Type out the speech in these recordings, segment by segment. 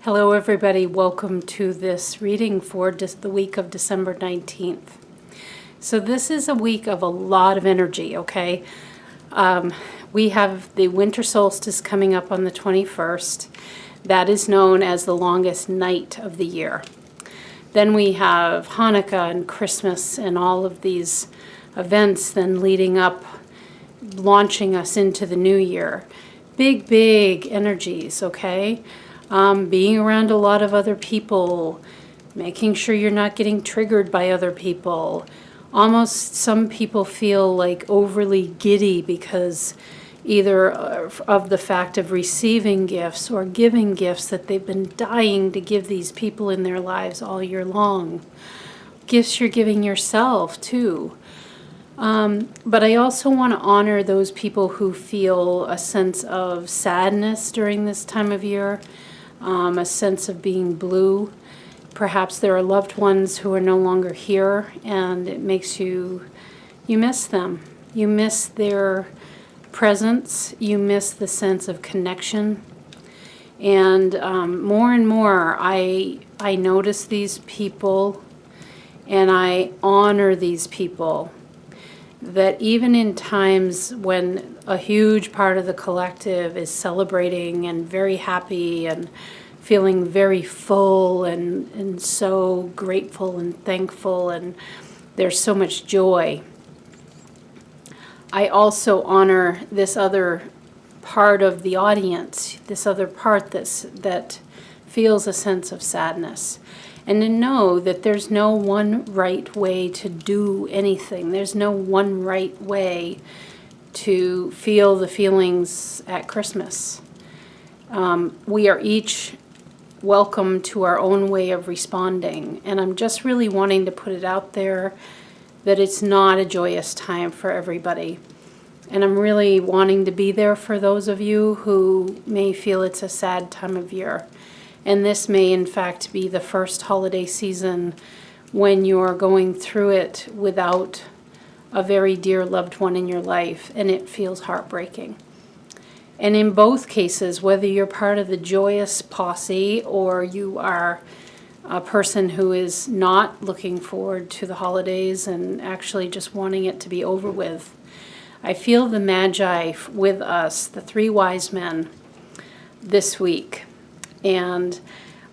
Hello everybody, welcome to this reading for the week of December 19th. So this is a week of a lot of energy, okay? We have the Winter Solstice coming up on the 21st. That is known as the longest night of the year. Then we have Hanukkah and Christmas and all of these events then leading up, launching us into the new year. Big energies, okay? Being around a lot of other people, making sure you're not getting triggered by other people. Almost some people feel like overly giddy because either of the fact of receiving gifts or giving gifts that they've been dying to give these people in their lives all year long. Gifts you're giving yourself too. But I also want to honor those people who feel a sense of sadness during this time of year. A sense of being blue. Perhaps there are loved ones who are no longer here, and it makes you miss them. You miss their presence. You miss the sense of connection. And more and more, I notice these people, and I honor these people. That even in times when a huge part of the collective is celebrating and very happy and feeling very full and so grateful and thankful, and there's so much joy, I also honor this other part of the audience, this other part that feels a sense of sadness. And to know that there's no one right way to do anything. There's no one right way to feel the feelings at Christmas. We are each welcome to our own way of responding. And I'm just really wanting to put it out there that it's not a joyous time for everybody. And I'm really wanting to be there for those of you who may feel it's a sad time of year. And this may, in fact, be the first holiday season when you're going through it without a very dear loved one in your life, and it feels heartbreaking. And in both cases, whether you're part of the joyous posse or you are a person who is not looking forward to the holidays and actually just wanting it to be over with, I feel the Magi with us, the three wise men, this week. And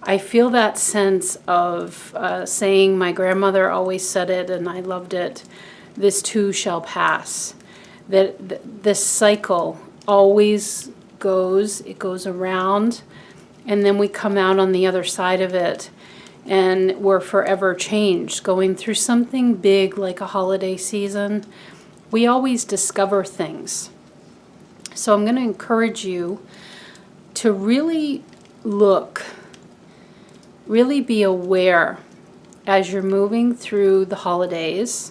I feel that sense of saying, my grandmother always said it and I loved it, this too shall pass. That this cycle always it goes around, and then we come out on the other side of it and we're forever changed. Going through something big like a holiday season, we always discover things. So I'm going to encourage you to really really be aware as you're moving through the holidays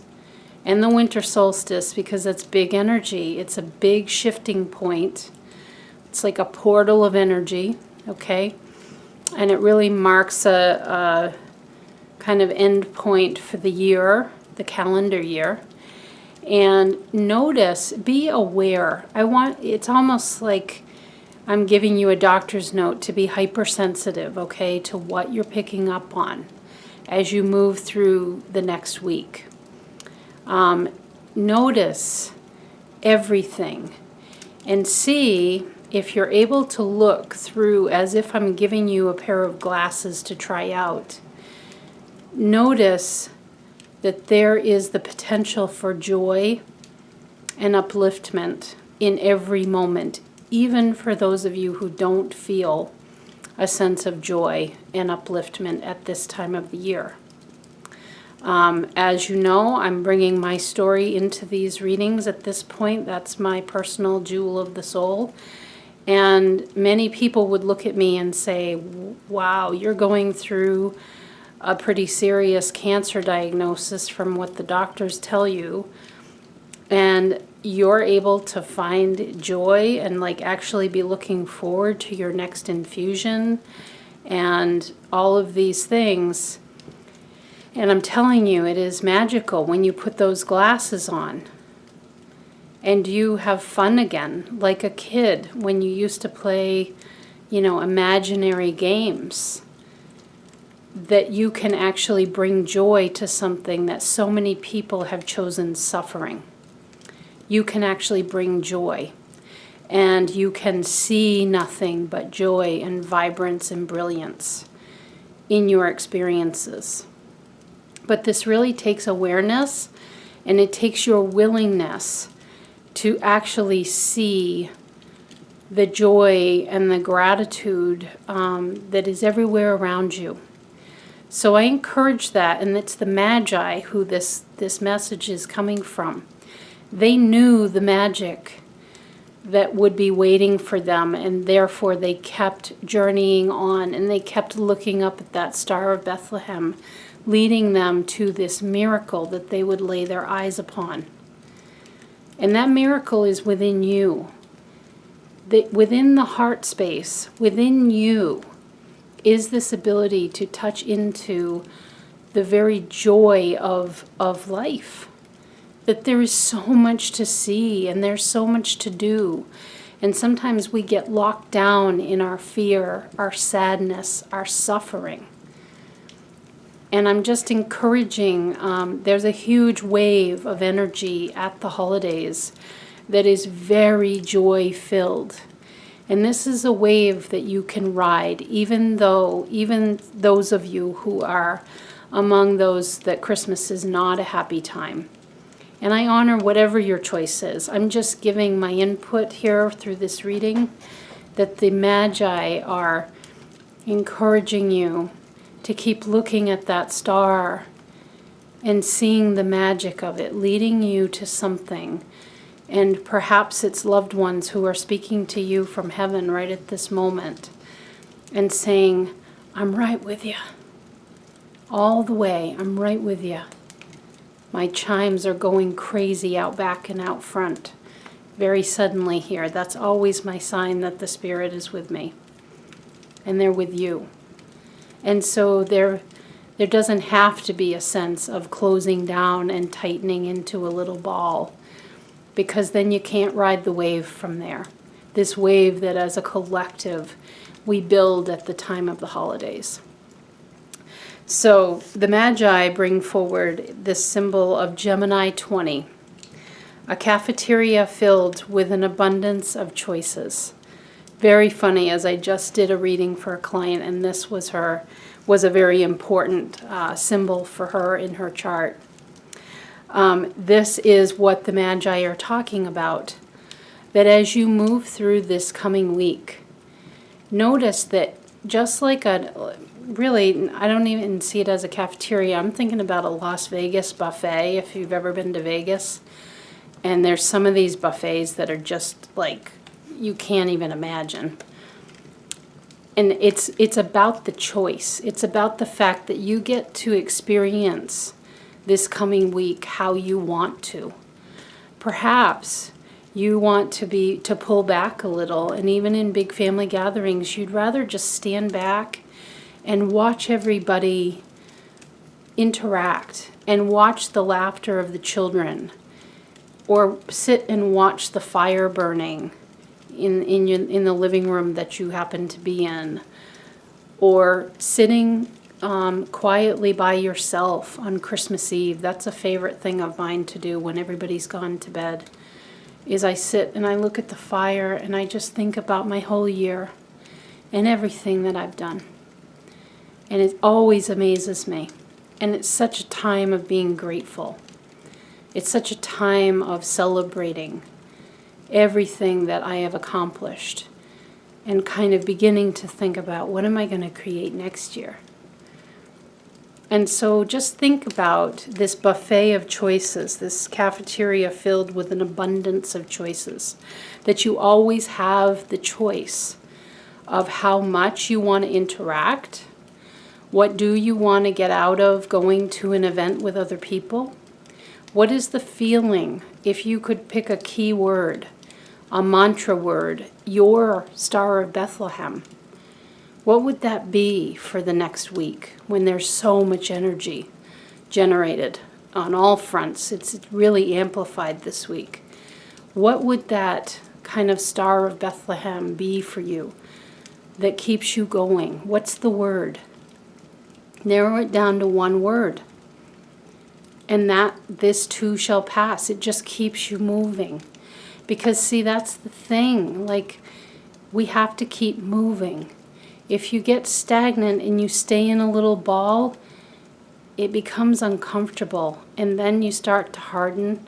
and the winter solstice, because it's big energy. It's a big shifting point. It's like a portal of energy, okay? And it really marks a kind of end point for the year, the calendar year. And notice, be aware. It's almost like I'm giving you a doctor's note to be hypersensitive, okay, to what you're picking up on as you move through the next week. Notice everything and see if you're able to look through as if I'm giving you a pair of glasses to try out. Notice that there is the potential for joy and upliftment in every moment, even for those of you who don't feel a sense of joy and upliftment at this time of the year. As you know, I'm bringing my story into these readings at this point. That's my personal jewel of the soul. And many people would look at me and say, wow, you're going through a pretty serious cancer diagnosis from what the doctors tell you. And you're able to find joy and like actually be looking forward to your next infusion and all of these things. And I'm telling you, it is magical when you put those glasses on and you have fun again, like a kid when you used to play imaginary games, that you can actually bring joy to something that so many people have chosen suffering. You can actually bring joy, and you can see nothing but joy and vibrance and brilliance in your experiences. But this really takes awareness, and it takes your willingness to actually see the joy and the gratitude that is everywhere around you. So I encourage that, and it's the Magi who this message is coming from. They knew the magic that would be waiting for them, and therefore they kept journeying on, and they kept looking up at that Star of Bethlehem, leading them to this miracle that they would lay their eyes upon. And that miracle is within you. Within the heart space, within you, is this ability to touch into the very joy of life. That there is so much to see, and there's so much to do. And sometimes we get locked down in our fear, our sadness, our suffering. And I'm just encouraging, there's a huge wave of energy at the holidays that is very joy-filled. And this is a wave that you can ride, even those of you who are among those that Christmas is not a happy time. And I honor whatever your choice is. I'm just giving my input here through this reading, that the Magi are encouraging you to keep looking at that star and seeing the magic of it, leading you to something. And perhaps it's loved ones who are speaking to you from heaven right at this moment and saying, I'm right with you. All the way, I'm right with you. My chimes are going crazy out back and out front very suddenly here. That's always my sign that the Spirit is with me. And they're with you. And so there doesn't have to be a sense of closing down and tightening into a little ball, because then you can't ride the wave from there. This wave that as a collective we build at the time of the holidays. So the Magi bring forward this symbol of Gemini 20, a cafeteria filled with an abundance of choices. Very funny, as I just did a reading for a client, and this was a very important symbol for her in her chart. This is what the Magi are talking about, that as you move through this coming week, notice that just like really, I don't even see it as a cafeteria. I'm thinking about a Las Vegas buffet, if you've ever been to Vegas. And there's some of these buffets that are just like, you can't even imagine. And it's about the choice. It's about the fact that you get to experience this coming week how you want to. Perhaps you want to pull back a little, and even in big family gatherings, you'd rather just stand back and watch everybody interact and watch the laughter of the children, or sit and watch the fire burning in the living room that you happen to be in, or sitting quietly by yourself on Christmas Eve. That's a favorite thing of mine to do when everybody's gone to bed, is I sit and I look at the fire and I just think about my whole year and everything that I've done. And it always amazes me. And it's such a time of being grateful. It's such a time of celebrating everything that I have accomplished and kind of beginning to think about, what am I going to create next year? And so just think about this buffet of choices, this cafeteria filled with an abundance of choices, that you always have the choice of how much you want to interact. What do you want to get out of going to an event with other people? What is the feeling, if you could pick a key word, a mantra word, your Star of Bethlehem? What would that be for the next week when there's so much energy generated on all fronts? It's really amplified this week. What would that kind of Star of Bethlehem be for you that keeps you going? What's the word? Narrow it down to one word. And that this too shall pass. It just keeps you moving. Because see, that's the thing. Like, we have to keep moving. If you get stagnant and you stay in a little ball, it becomes uncomfortable. And then you start to harden.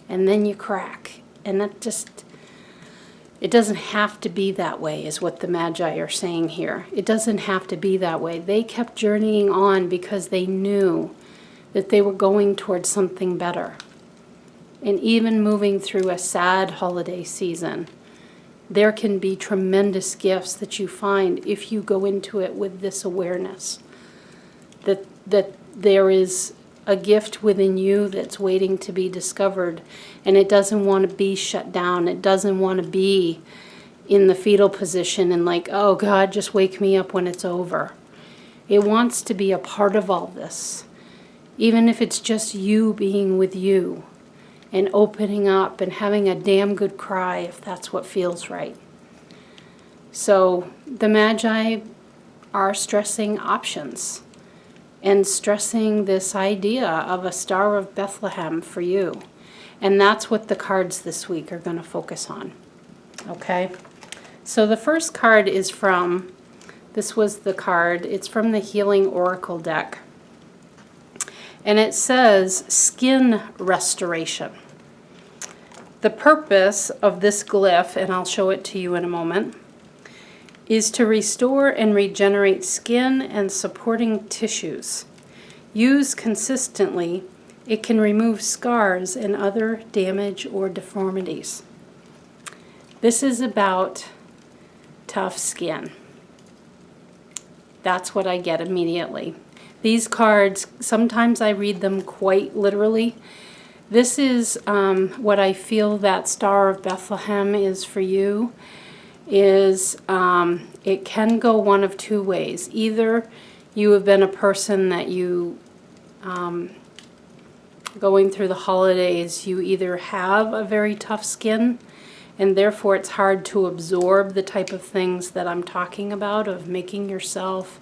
And then you crack. And that just... it doesn't have to be that way, is what the Magi are saying here. It doesn't have to be that way. They kept journeying on because they knew that they were going towards something better. And even moving through a sad holiday season, there can be tremendous gifts that you find if you go into it with this awareness. That there is a gift within you that's waiting to be discovered, and it doesn't want to be shut down. It doesn't want to be in the fetal position and like, oh God, just wake me up when it's over. It wants to be a part of all this, even if it's just you being with you and opening up and having a damn good cry if that's what feels right. So the Magi are stressing options and stressing this idea of a Star of Bethlehem for you. And that's what the cards this week are going to focus on. Okay? So the first card is from, this was the card, it's from the Healing Oracle deck. And it says, skin restoration. The purpose of this glyph, and I'll show it to you in a moment, is to restore and regenerate skin and supporting tissues. Used consistently, it can remove scars and other damage or deformities. This is about tough skin. That's what I get immediately. These cards, sometimes I read them quite literally. This is what I feel that Star of Bethlehem is for you. Is it can go one of two ways. Either you have been a person that you, going through the holidays, you either have a very tough skin, and therefore it's hard to absorb the type of things that I'm talking about, of making yourself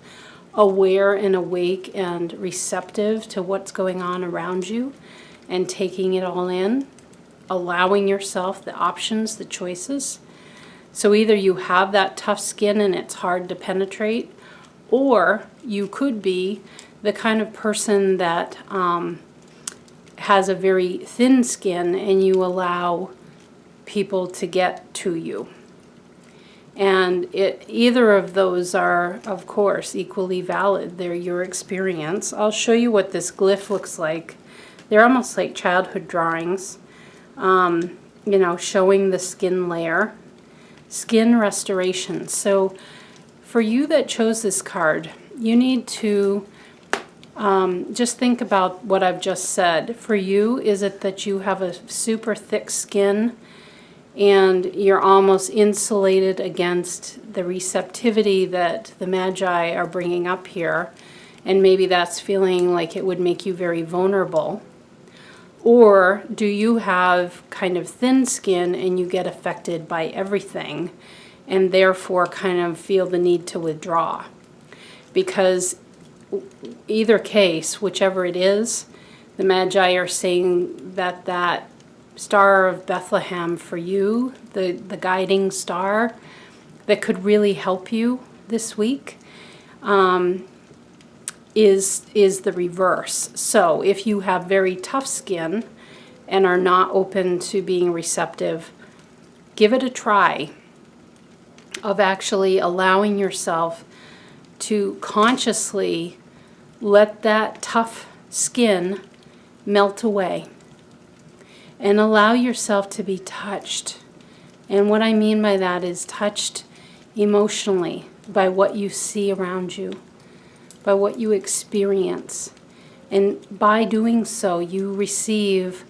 aware and awake and receptive to what's going on around you and taking it all in, allowing yourself the options, the choices. So either you have that tough skin and it's hard to penetrate, or you could be the kind of person that has a very thin skin and you allow people to get to you. And either of those are, of course, equally valid. They're your experience. I'll show you what this glyph looks like. They're almost like childhood drawings, showing the skin layer. Skin restoration. So for you that chose this card, you need to just think about what I've just said. For you, is it that you have a super thick skin and you're almost insulated against the receptivity that the Magi are bringing up here, and maybe that's feeling like it would make you very vulnerable? Or do you have kind of thin skin and you get affected by everything and therefore kind of feel the need to withdraw? Because either case, whichever it is, the Magi are saying that that Star of Bethlehem for you, the guiding star that could really help you this week, is the reverse. So if you have very tough skin and are not open to being receptive, give it a try of actually allowing yourself to consciously let that tough skin melt away and allow yourself to be touched. And what I mean by that is touched emotionally by what you see around you, by what you experience. And by doing so, you receive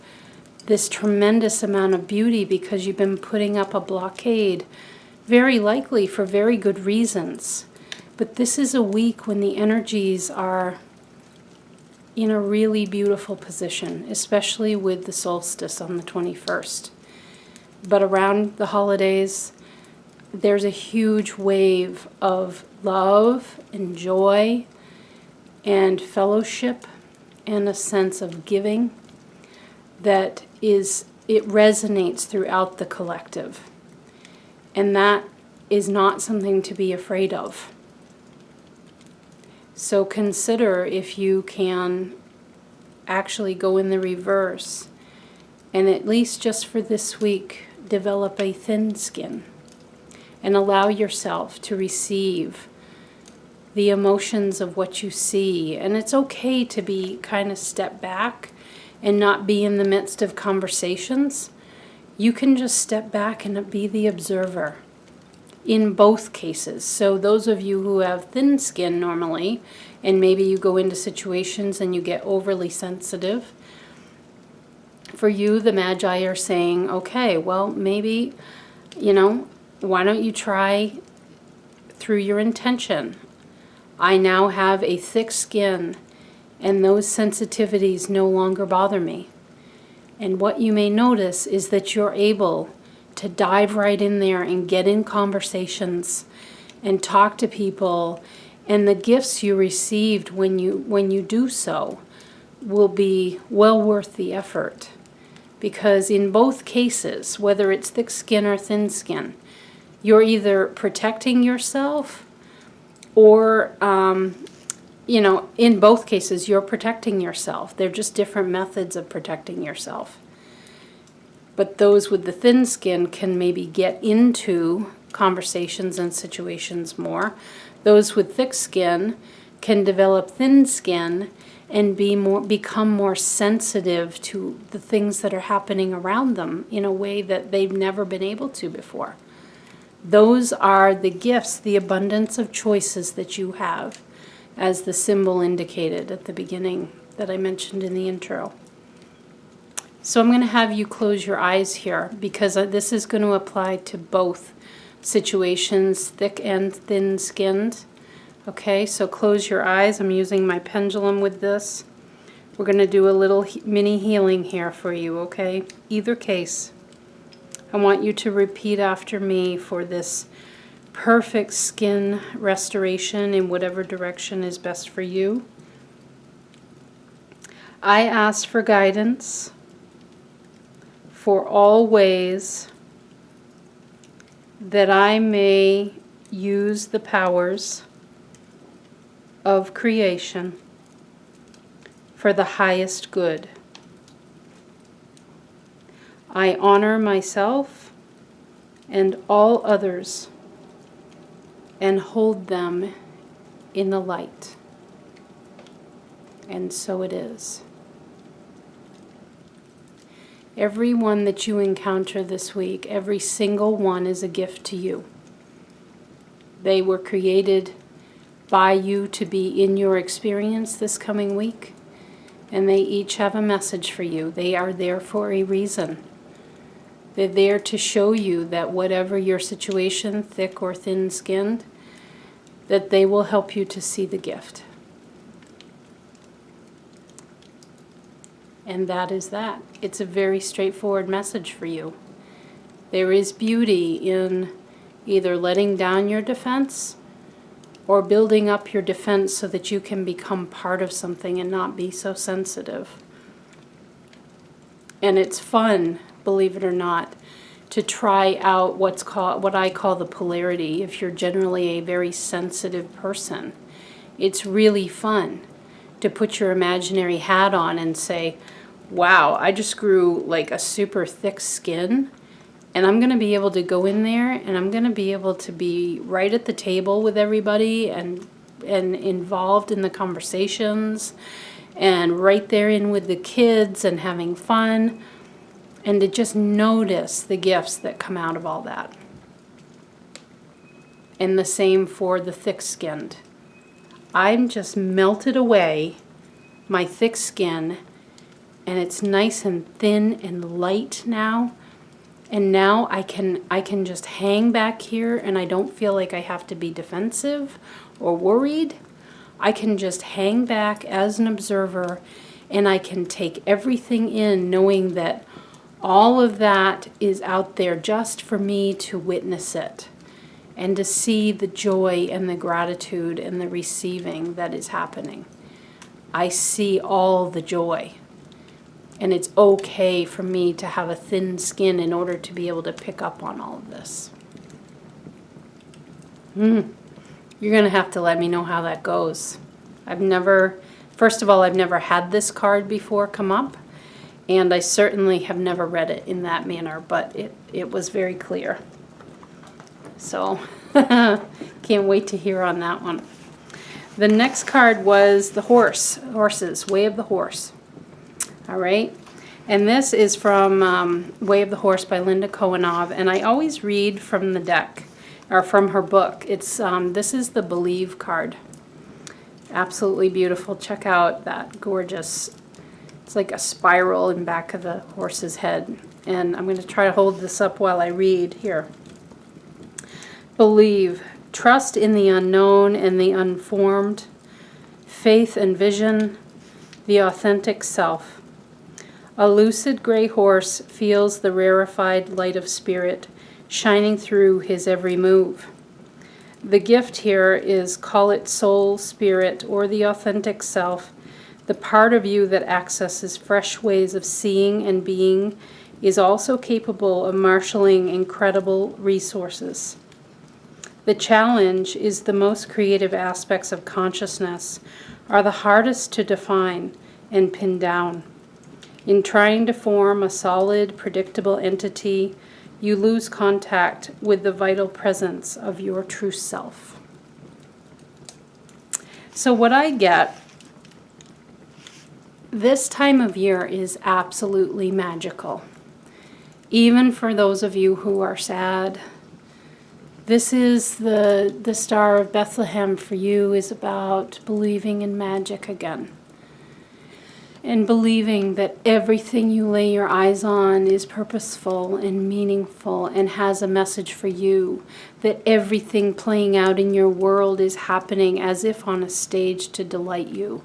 this tremendous amount of beauty because you've been putting up a blockade, very likely for very good reasons. But this is a week when the energies are in a really beautiful position, especially with the solstice on the 21st. But around the holidays, there's a huge wave of love and joy and fellowship and a sense of giving that it resonates throughout the collective. And that is not something to be afraid of. So consider if you can actually go in the reverse and at least just for this week develop a thin skin and allow yourself to receive the emotions of what you see. And it's okay to be kind of step back and not be in the midst of conversations. You can just step back and be the observer in both cases. So those of you who have thin skin normally, and maybe you go into situations and you get overly sensitive, for you, the Magi are saying, okay, well, maybe, why don't you try through your intention? I now have a thick skin, and those sensitivities no longer bother me. And what you may notice is that you're able to dive right in there and get in conversations and talk to people, and the gifts you received when you do so will be well worth the effort. Because in both cases, whether it's thick skin or thin skin, you're either protecting yourself or, in both cases, you're protecting yourself. They're just different methods of protecting yourself. But those with the thin skin can maybe get into conversations and situations more. Those with thick skin can develop thin skin and become more sensitive to the things that are happening around them in a way that they've never been able to before. Those are the gifts, the abundance of choices that you have, as the symbol indicated at the beginning that I mentioned in the intro. So I'm going to have you close your eyes here because this is going to apply to both situations, thick and thin-skinned. Okay, so close your eyes. I'm using my pendulum with this. We're going to do a little mini healing here for you, okay? Either case, I want you to repeat after me for this perfect skin restoration in whatever direction is best for you. I ask for guidance for all ways that I may use the powers of creation for the highest good. I honor myself and all others and hold them in the light. And so it is. Every one that you encounter this week, every single one is a gift to you. They were created by you to be in your experience this coming week, and they each have a message for you. They are there for a reason. They're there to show you that whatever your situation, thick or thin-skinned, that they will help you to see the gift. And that is that. It's a very straightforward message for you. There is beauty in either letting down your defense or building up your defense so that you can become part of something and not be so sensitive. And it's fun, believe it or not, to try out what I call the polarity if you're generally a very sensitive person. It's really fun to put your imaginary hat on and say, wow, I just grew like a super thick skin, and I'm going to be able to go in there and I'm going to be able to be right at the table with everybody and involved in the conversations and right there in with the kids and having fun, and to just notice the gifts that come out of all that. And the same for the thick-skinned. I'm just melted away, my thick skin, and it's nice and thin and light now. And now I can just hang back here and I don't feel like I have to be defensive or worried. I can just hang back as an observer and I can take everything in, knowing that all of that is out there just for me to witness it. and to see the joy and the gratitude and the receiving that is happening. I see all the joy. And it's okay for me to have a thin skin in order to be able to pick up on all of this. You're going to have to let me know how that goes. First of all, I've never had this card before come up. And I certainly have never read it in that manner, but it was very clear. So, can't wait to hear on that one. The next card was the horses, Way of the Horse. All right, and this is from Way of the Horse by Linda Kohanov, and I always read from the deck, or from her book. This is the Believe card. Absolutely beautiful. Check out that gorgeous, it's like a spiral in back of the horse's head, and I'm going to try to hold this up while I read here. Believe, trust in the unknown and the unformed, faith and vision, the authentic self. A lucid gray horse feels the rarefied light of spirit shining through his every move. The gift here is, call it soul, spirit, or the authentic self. The part of you that accesses fresh ways of seeing and being is also capable of marshaling incredible resources. The challenge is the most creative aspects of consciousness are the hardest to define and pin down. In trying to form a solid, predictable entity, you lose contact with the vital presence of your true self. So what I get, this time of year is absolutely magical. Even for those of you who are sad, this is the Star of Bethlehem for you is about believing in magic again. And believing that everything you lay your eyes on is purposeful and meaningful and has a message for you. That everything playing out in your world is happening as if on a stage to delight you.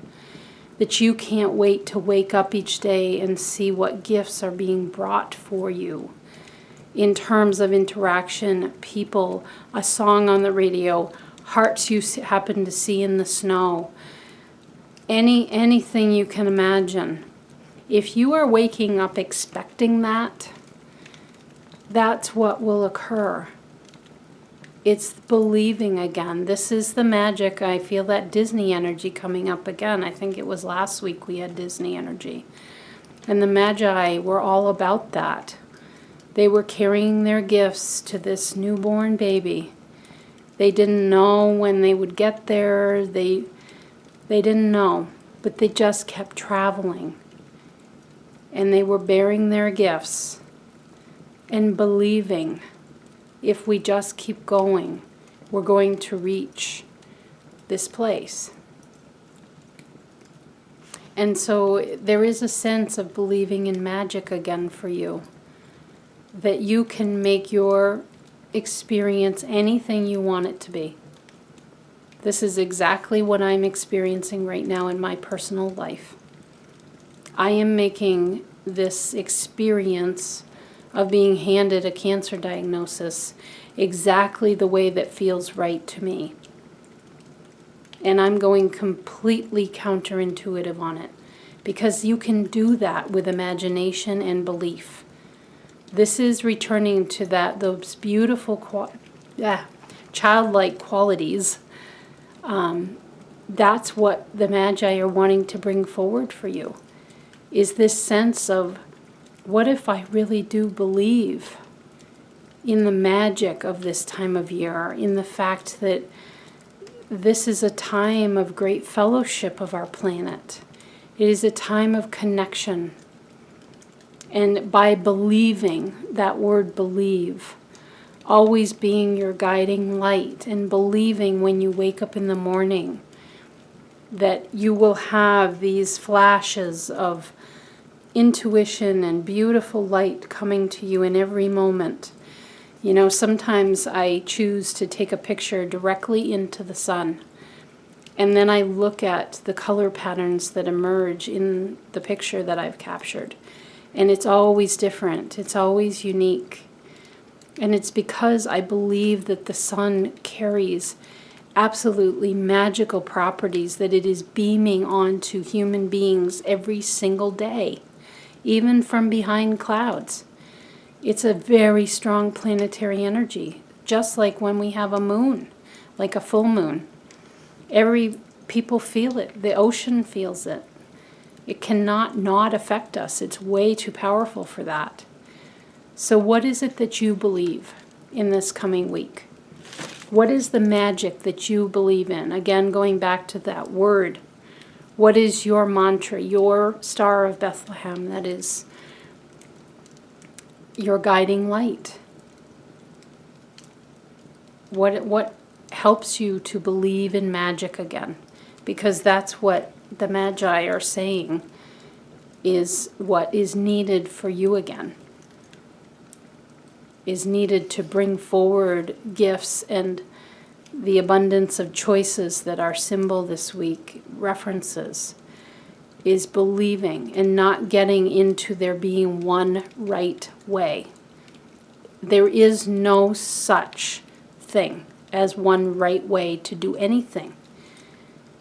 That you can't wait to wake up each day and see what gifts are being brought for you. In terms of interaction, people, a song on the radio, hearts you happen to see in the snow. Anything you can imagine. If you are waking up expecting that, that's what will occur. It's believing again. This is the magic. I feel that Disney energy coming up again. I think it was last week we had Disney energy. And the Magi were all about that. They were carrying their gifts to this newborn baby. They didn't know when they would get there. They didn't know, but they just kept traveling. And they were bearing their gifts and believing if we just keep going, we're going to reach this place. And so there is a sense of believing in magic again for you, that you can make your experience anything you want it to be. This is exactly what I'm experiencing right now in my personal life. I am making this experience of being handed a cancer diagnosis exactly the way that feels right to me. And I'm going completely counterintuitive on it, because you can do that with imagination and belief. This is returning to those beautiful childlike qualities. That's what the Magi are wanting to bring forward for you, is this sense of, what if I really do believe in the magic of this time of year, in the fact that this is a time of great fellowship of our planet. It is a time of connection. And by believing, that word believe, always being your guiding light, and believing when you wake up in the morning that you will have these flashes of intuition and beautiful light coming to you in every moment. You know, sometimes I choose to take a picture directly into the sun, and then I look at the color patterns that emerge in the picture that I've captured. And it's always different. It's always unique. And it's because I believe that the sun carries absolutely magical properties that it is beaming onto human beings every single day, even from behind clouds. It's a very strong planetary energy, just like when we have a moon, like a full moon. People feel it. The ocean feels it. It cannot not affect us. It's way too powerful for that. So what is it that you believe in this coming week? What is the magic that you believe in? Again, going back to that word. What is your mantra, your Star of Bethlehem that is your guiding light? What helps you to believe in magic again? Because that's what the Magi are saying is what is needed for you again. Is needed to bring forward gifts and the abundance of choices that our symbol this week references. Is believing and not getting into there being one right way. There is no such thing as one right way to do anything.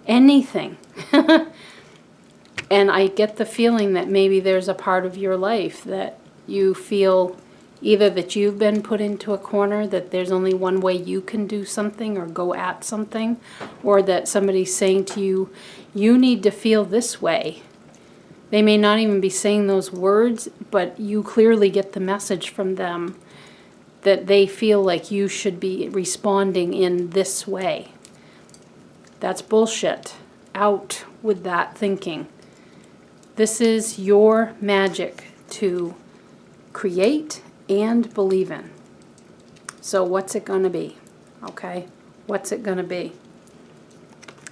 Anything. And I get the feeling that maybe there's a part of your life that you feel either that you've been put into a corner, that there's only one way you can do something or go at something, or that somebody's saying to you, you need to feel this way. They may not even be saying those words, but you clearly get the message from them that they feel like you should be responding in this way. That's bullshit. Out with that thinking. This is your magic to create and believe in. So what's it going to be? Okay? What's it going to be?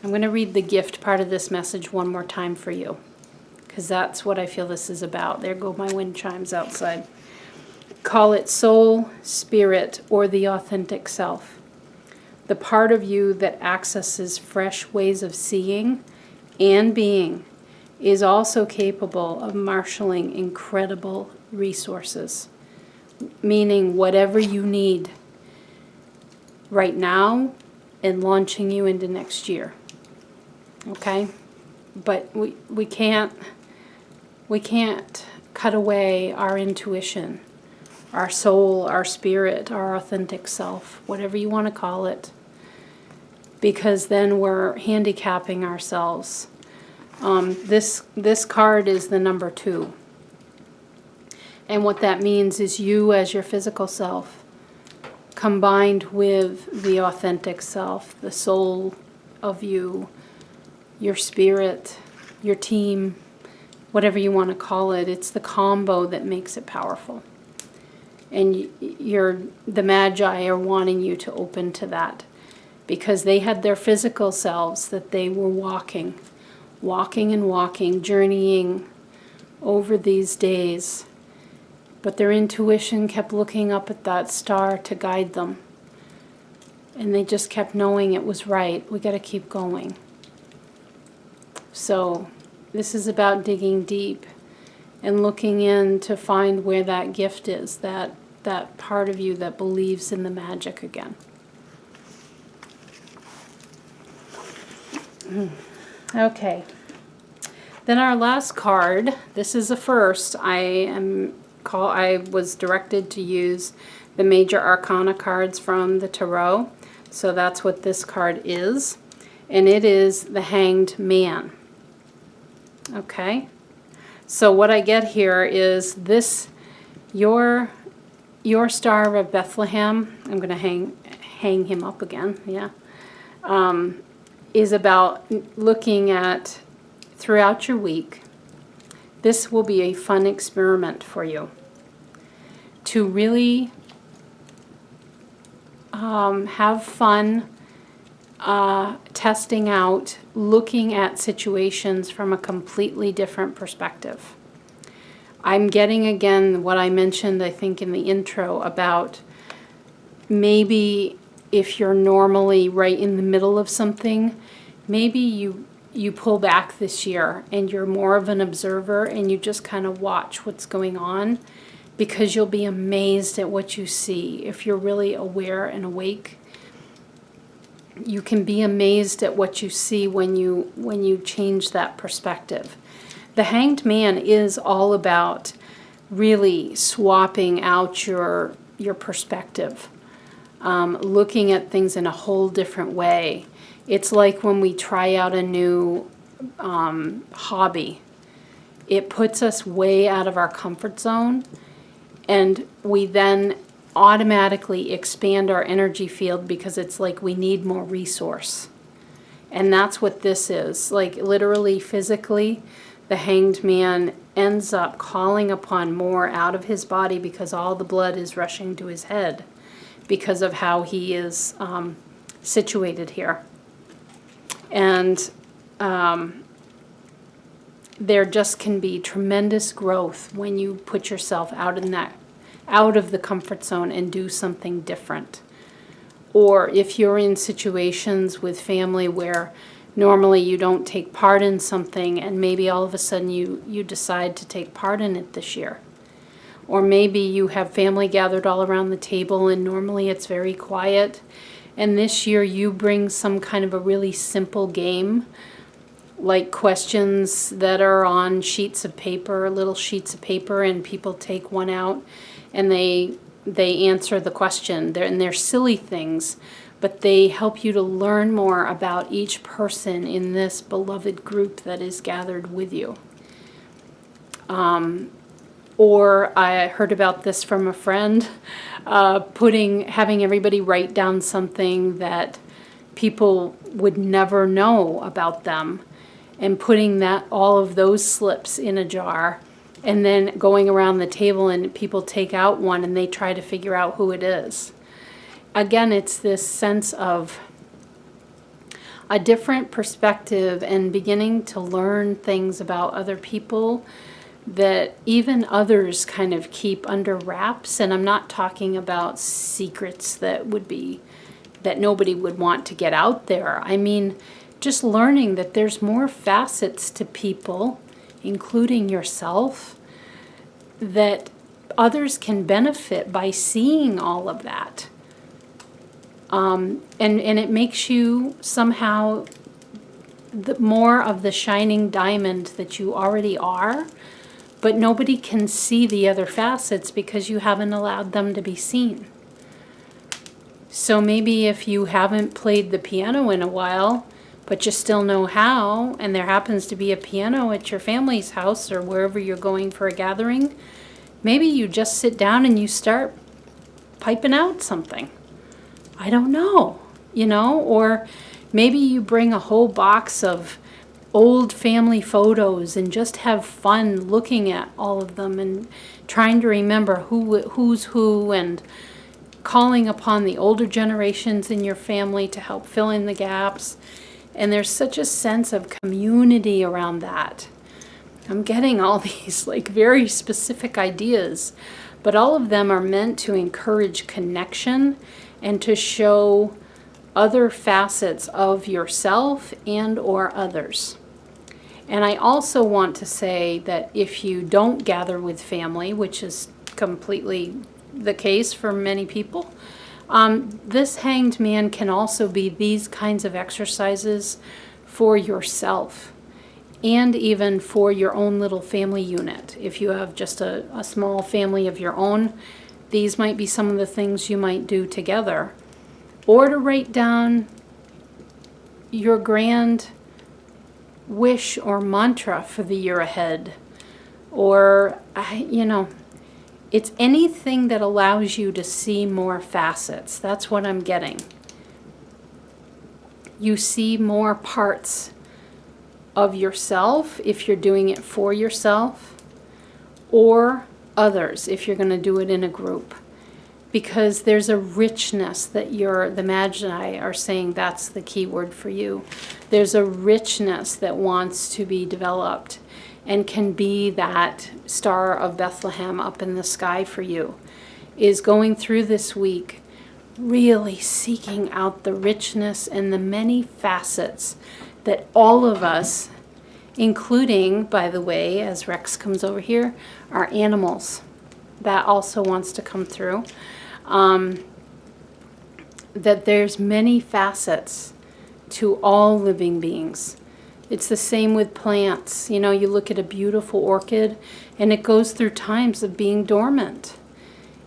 I'm going to read the gift part of this message one more time for you, because that's what I feel this is about. There go my wind chimes outside. Call it soul, spirit, or the authentic self. The part of you that accesses fresh ways of seeing and being is also capable of marshaling incredible resources. Meaning whatever you need right now and launching you into next year. Okay? But we can't cut away our intuition, our soul, our spirit, our authentic self, whatever you want to call it, because then we're handicapping ourselves. This card is the number 2. And what that means is you as your physical self combined with the authentic self, the soul of you, your spirit, your team, whatever you want to call it. It's the combo that makes it powerful. And the Magi are wanting you to open to that, because they had their physical selves that they were walking, journeying over these days. But their intuition kept looking up at that star to guide them. And they just kept knowing it was right. We got to keep going. So this is about digging deep and looking in to find where that gift is, that part of you that believes in the magic again. Okay. Then our last card, this is a first. I was directed to use the major arcana cards from the Tarot. So that's what this card is. And it is the Hanged Man. Okay. So what I get here is this, your Star of Bethlehem, I'm going to hang him up again, yeah, is about looking at throughout your week. This will be a fun experiment for you to really have fun testing out, looking at situations from a completely different perspective. I'm getting again what I mentioned, I think, in the intro about maybe if you're normally right in the middle of something, maybe you pull back this year and you're more of an observer and you just kind of watch what's going on, because you'll be amazed at what you see. If you're really aware and awake, you can be amazed at what you see when you change that perspective. The Hanged Man is all about really swapping out your perspective, looking at things in a whole different way. It's like when we try out a new hobby. It puts us way out of our comfort zone, and we then automatically expand our energy field because it's like we need more resource. And that's what this is. Like literally, physically, the Hanged Man ends up calling upon more out of his body because all the blood is rushing to his head because of how he is situated here. And there just can be tremendous growth when you put yourself out of the comfort zone and do something different. Or if you're in situations with family where normally you don't take part in something, and maybe all of a sudden you decide to take part in it this year. Or maybe you have family gathered all around the table and normally it's very quiet, and this year you bring some kind of a really simple game, like questions that are on sheets of paper, little sheets of paper, and people take one out and they answer the question. They're silly things, but they help you to learn more about each person in this beloved group that is gathered with you. Or I heard about this from a friend, having everybody write down something that people would never know about them, and putting all of those slips in a jar, and then going around the table and people take out one and they try to figure out who it is. Again, it's this sense of a different perspective and beginning to learn things about other people that even others kind of keep under wraps. And I'm not talking about secrets that nobody would want to get out there. I mean, just learning that there's more facets to people, including yourself, that others can benefit by seeing all of that. And it makes you somehow more of the shining diamond that you already are, but nobody can see the other facets because you haven't allowed them to be seen. So maybe if you haven't played the piano in a while, but you still know how, and there happens to be a piano at your family's house or wherever you're going for a gathering, maybe you just sit down and you start piping out something. I don't know, or maybe you bring a whole box of old family photos and just have fun looking at all of them and trying to remember who's who, and calling upon the older generations in your family to help fill in the gaps. And there's such a sense of community around that. I'm getting all these very specific ideas, but all of them are meant to encourage connection and to show other facets of yourself and or others. And I also want to say that if you don't gather with family, which is completely the case for many people, this Hanged Man can also be these kinds of exercises for yourself and even for your own little family unit. If you have just a small family of your own, these might be some of the things you might do together. Or to write down your grand wish or mantra for the year ahead. Or, it's anything that allows you to see more facets. That's what I'm getting. You see more parts of yourself if you're doing it for yourself, or others if you're going to do it in a group. Because there's a richness that the Magi are saying that's the key word for you. There's a richness that wants to be developed and can be that Star of Bethlehem up in the sky for you, is going through this week really seeking out the richness and the many facets that all of us, including, by the way, as Rex comes over here, our animals. that also wants to come through. That there's many facets to all living beings. It's the same with plants. You know, you look at a beautiful orchid and it goes through times of being dormant.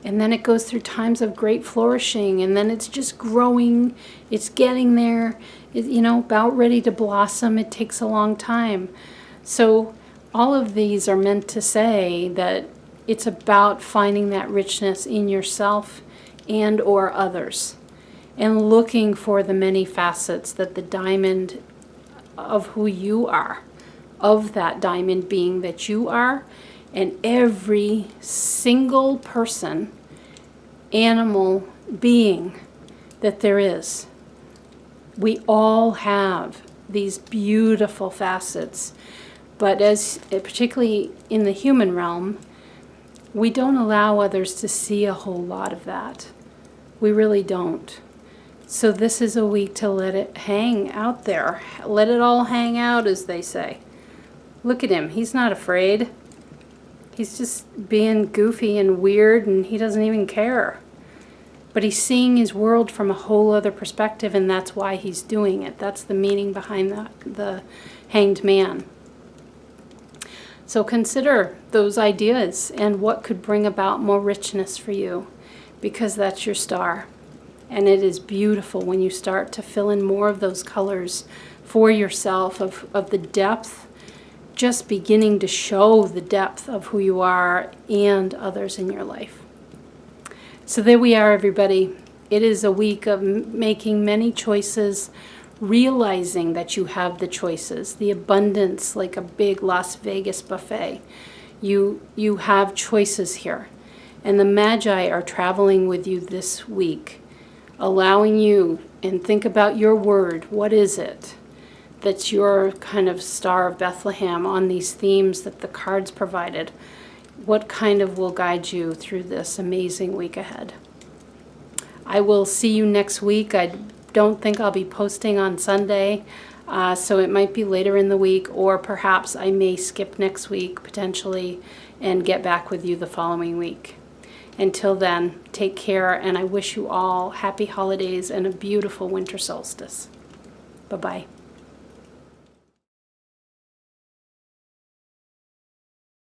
And then it goes through times of great flourishing, and then it's just growing, it's getting there, you know, about ready to blossom. It takes a long time. So all of these are meant to say that it's about finding that richness in yourself and or others, and looking for the many facets that the diamond of who you are, of that diamond being that you are, and every single person, animal, being that there is. We all have these beautiful facets, but particularly in the human realm, we don't allow others to see a whole lot of that. We really don't. So this is a week to let it hang out there. Let it all hang out, as they say. Look at him. He's not afraid. He's just being goofy and weird, and he doesn't even care. But he's seeing his world from a whole other perspective, and that's why he's doing it. That's the meaning behind the hanged man. So consider those ideas and what could bring about more richness for you, because that's your star. And it is beautiful when you start to fill in more of those colors for yourself, of the depth, just beginning to show the depth of who you are and others in your life. So there we are, everybody. It is a week of making many choices, realizing that you have the choices, the abundance, like a big Las Vegas buffet. You have choices here. And the Magi are traveling with you this week, allowing you, and think about your word. What is it that's your kind of Star of Bethlehem on these themes that the cards provided? What kind of will guide you through this amazing week ahead? I will see you next week. I don't think I'll be posting on Sunday, so it might be later in the week, or perhaps I may skip next week potentially and get back with you the following week. Until then, take care, and I wish you all happy holidays and a beautiful winter solstice. Bye-bye.